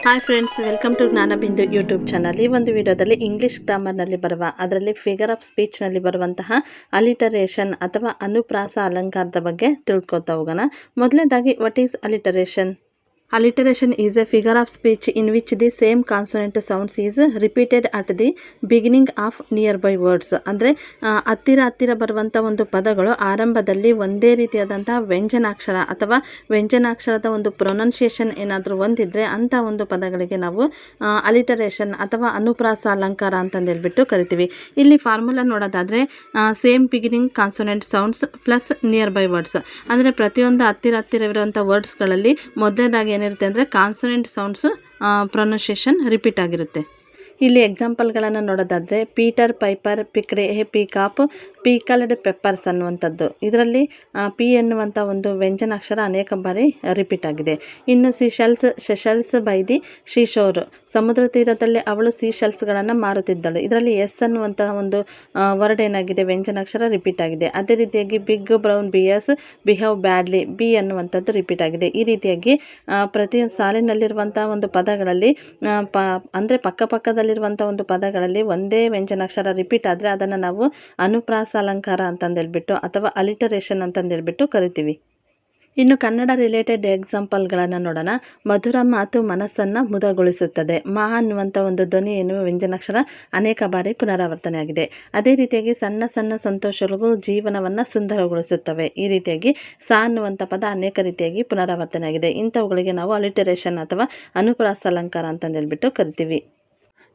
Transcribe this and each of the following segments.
Hi friends, welcome to Jnanabindu YouTube channel. ಈ ಒಂದು ವಿಡಿಯೋದಲ್ಲಿ ಇಂಗ್ಲಿಷ್ ಗ್ರಾಮರ್ನಲ್ಲಿ ಬರುವ ಅದರಲ್ಲಿ ಫಿಗರ್ ಆಫ್ ಸ್ಪೀಚ್ನಲ್ಲಿ ಬರುವಂತಹ ಅಲಿಟರೇಷನ್ ಅಥವಾ ಅನುಪ್ರಾಸ ಅಲಂಕಾರದ ಬಗ್ಗೆ ತಿಳ್ಕೊತಾ ಹೋಗೋಣ. ಮೊದಲನೇದಾಗಿ, what is alliteration? Alliteration is a figure of speech in which the same consonant sounds is repeated at the beginning of nearby words. ಅಂದರೆ ಹತ್ತಿರ ಬರುವಂಥ ಒಂದು ಪದಗಳು ಆರಂಭದಲ್ಲಿ ಒಂದೇ ರೀತಿಯಾದಂತಹ ವ್ಯಂಜನಾಕ್ಷರ ಅಥವಾ ವ್ಯಂಜನಾಕ್ಷರದ ಒಂದು ಪ್ರೊನೌನ್ಸಿಯೇಷನ್ ಏನಾದರೂ ಹೊಂದಿದ್ರೆ ಅಂಥ ಒಂದು ಪದಗಳಿಗೆ ನಾವು ಅಲಿಟರೇಷನ್ ಅಥವಾ ಅನುಪ್ರಾಸ ಅಲಂಕಾರ ಅಂತಂದೇಳ್ಬಿಟ್ಟು ಕರಿತೀವಿ. ಇಲ್ಲಿ ಫಾರ್ಮುಲಾ ನೋಡೋದಾದರೆ same beginning consonant sounds plus near by words. ಅಂದರೆ ಪ್ರತಿಯೊಂದು ಹತ್ತಿರವಿರುವಂಥ ವರ್ಡ್ಸ್ಗಳಲ್ಲಿ ಮೊದಲನೇದಾಗಿ ಏನಿರುತ್ತೆ ಅಂದರೆ ಕಾನ್ಸೊನೆಂಟ್ ಸೌಂಡ್ಸು ಪ್ರೊನೌನ್ಸಿಯೇಷನ್ ರಿಪೀಟ್ ಆಗಿರುತ್ತೆ. ಇಲ್ಲಿ ಎಕ್ಸಾಂಪಲ್ಗಳನ್ನು ನೋಡೋದಾದರೆ ಪೀಟರ್, ಪೈಪರ್, ಪಿಕ್ಡೆ, ಪೀಕಾಪ್, ಪೀಕಲ್ಡ್ ಪೆಪ್ಪರ್ಸ್ ಅನ್ನುವಂಥದ್ದು. ಇದರಲ್ಲಿ ಪಿ ಎನ್ನುವಂಥ ಒಂದು ವ್ಯಂಜನಾಕ್ಷರ ಅನೇಕ ಬಾರಿ ರಿಪೀಟ್ ಆಗಿದೆ. ಇನ್ನು ಸೆಷಲ್ಸ್ ಬೈ ದಿ ಶೀಶೋರ್, ಸಮುದ್ರ ತೀರದಲ್ಲಿ ಅವಳು ಸೀಶೆಲ್ಸ್ಗಳನ್ನು ಮಾರುತ್ತಿದ್ದಳು. ಇದರಲ್ಲಿ ಎಸ್ ಅನ್ನುವಂಥ ಒಂದು ವರ್ಡ್ ಏನಾಗಿದೆ, ವ್ಯಂಜನಾಕ್ಷರ ರಿಪೀಟ್ ಆಗಿದೆ. ಅದೇ ರೀತಿಯಾಗಿ big brown bears behave badly, B ಅನ್ನುವಂಥದ್ದು ರಿಪೀಟ್ ಆಗಿದೆ. ಈ ರೀತಿಯಾಗಿ ಪ್ರತಿಯೊಂದು ಸಾಲಿನಲ್ಲಿರುವಂಥ ಒಂದು ಪದಗಳಲ್ಲಿ ಅಂದರೆ ಪಕ್ಕದಲ್ಲಿರುವಂಥ ಒಂದು ಪದಗಳಲ್ಲಿ ಒಂದೇ ವ್ಯಂಜನಾಕ್ಷರ ರಿಪೀಟ್ ಆದರೆ ಅದನ್ನು ನಾವು ಅನುಪ್ರಾಸ ಅಲಂಕಾರ ಅಂತಂದೇಳ್ಬಿಟ್ಟು ಅಥವಾ ಅಲಿಟರೇಷನ್ ಅಂತಂದೇಳ್ಬಿಟ್ಟು ಕರಿತೀವಿ. ಇನ್ನು ಕನ್ನಡ ರಿಲೇಟೆಡ್ ಎಕ್ಸಾಂಪಲ್ಗಳನ್ನು ನೋಡೋಣ. ಮಧುರ ಮಾತು ಮನಸ್ಸನ್ನು ಮುದಗೊಳಿಸುತ್ತದೆ. ಮಾ ಅನ್ನುವಂಥ ಒಂದು ಧ್ವನಿ ಎನ್ನುವ ವ್ಯಂಜನಾಕ್ಷರ ಅನೇಕ ಬಾರಿ ಪುನರಾವರ್ತನೆ ಆಗಿದೆ. ಅದೇ ರೀತಿಯಾಗಿ ಸಣ್ಣ ಸಣ್ಣ ಸಂತೋಷಗಳು ಜೀವನವನ್ನು ಸುಂದರಗೊಳಿಸುತ್ತವೆ. ಈ ರೀತಿಯಾಗಿ ಸಾ ಅನ್ನುವಂಥ ಪದ ಅನೇಕ ರೀತಿಯಾಗಿ ಪುನರಾವರ್ತನೆ ಆಗಿದೆ. ಇಂಥವುಗಳಿಗೆ ನಾವು ಅಲಿಟರೇಷನ್ ಅಥವಾ ಅನುಪ್ರಾಸ ಅಲಂಕಾರ ಅಂತಂದೇಳ್ಬಿಟ್ಟು ಕರಿತೀವಿ.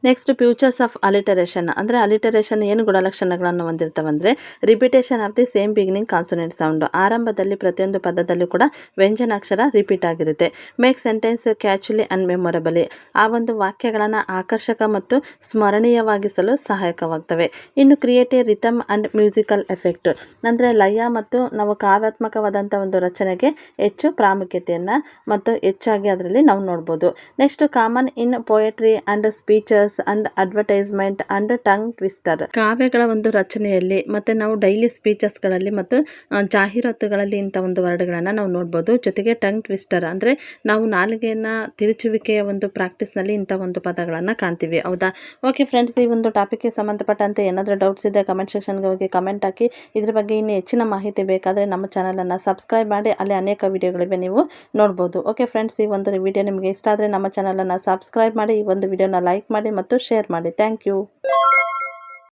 Next, features of alliteration. ಅಂದರೆ ಅಲಿಟರೇಷನ್ ಏನು ಗುಣಲಕ್ಷಣಗಳನ್ನು ಹೊಂದಿರ್ತವಂದರೆ repetition of the same beginning consonant sound. ಆರಂಭದಲ್ಲಿ ಪ್ರತಿಯೊಂದು ಪದದಲ್ಲೂ ಕೂಡ ವ್ಯಂಜನಾಕ್ಷರ ರಿಪೀಟ್ ಆಗಿರುತ್ತೆ. Make sentence catchily and memorably. ಆ ಒಂದು ವಾಕ್ಯಗಳನ್ನು ಆಕರ್ಷಕ ಮತ್ತು ಸ್ಮರಣೀಯವಾಗಿಸಲು ಸಹಾಯಕವಾಗ್ತವೆ. ಇನ್ನು create a rhythm and musical effect. ಅಂದರೆ ಲಯ ಮತ್ತು ನಾವು ಕಾವ್ಯಾತ್ಮಕವಾದಂಥ ಒಂದು ರಚನೆಗೆ ಹೆಚ್ಚು ಪ್ರಾಮುಖ್ಯತೆಯನ್ನು ಮತ್ತು ಹೆಚ್ಚಾಗಿ ಅದರಲ್ಲಿ ನಾವು ನೋಡ್ಬೋದು. Next, common in poetry and speeches and advertisement and tongue twister. ಕಾವ್ಯಗಳ ಒಂದು ರಚನೆಯಲ್ಲಿ ಮತ್ತು ನಾವು ಡೈಲಿ ಸ್ಪೀಚಸ್ಗಳಲ್ಲಿ ಮತ್ತು ಜಾಹೀರಾತುಗಳಲ್ಲಿ ಇಂಥ ಒಂದು ವರ್ಡ್ಗಳನ್ನು ನಾವು ನೋಡ್ಬೋದು. ಜೊತೆಗೆ ಟಂಗ್ ಟ್ವಿಸ್ಟರ್ ಅಂದರೆ ನಾವು ನಾಲಿಗೆಯನ್ನು ತಿರುಚುವಿಕೆಯ ಒಂದು ಪ್ರಾಕ್ಟೀಸ್ನಲ್ಲಿ ಇಂಥ ಒಂದು ಪದಗಳನ್ನು ಕಾಣ್ತೀವಿ. ಹೌದಾ? ಓಕೆ ಫ್ರೆಂಡ್ಸ್, ಈ ಒಂದು ಟಾಪಿಕ್ಗೆ ಸಂಬಂಧಪಟ್ಟಂತೆ ಏನಾದರೂ ಡೌಟ್ಸ್ ಇದ್ದರೆ ಕಮೆಂಟ್ ಸೆಕ್ಷನ್ಗೆ ಹೋಗಿ ಕಮೆಂಟ್ ಹಾಕಿ. ಇದ್ರ ಬಗ್ಗೆ ಇನ್ನೂ ಹೆಚ್ಚಿನ ಮಾಹಿತಿ ಬೇಕಾದರೆ ನಮ್ಮ ಚಾನಲನ್ನು ಸಬ್ಸ್ಕ್ರೈಬ್ ಮಾಡಿ, ಅಲ್ಲಿ ಅನೇಕ ವಿಡಿಯೋಗಳಿವೆ, ನೀವು ನೋಡ್ಬೋದು. ಓಕೆ ಫ್ರೆಂಡ್ಸ್, ಈ ಒಂದು ವಿಡಿಯೋ ನಿಮಗೆ ಇಷ್ಟ ಆದರೆ ನಮ್ಮ ಚಾನಲನ್ನು ಸಬ್ಸ್ಕ್ರೈಬ್ ಮಾಡಿ, ಈ ಒಂದು ವಿಡಿಯೋನ ಲೈಕ್ ಮಾಡಿ ಮತ್ತು ಶೇರ್ ಮಾಡಿ. Thank you.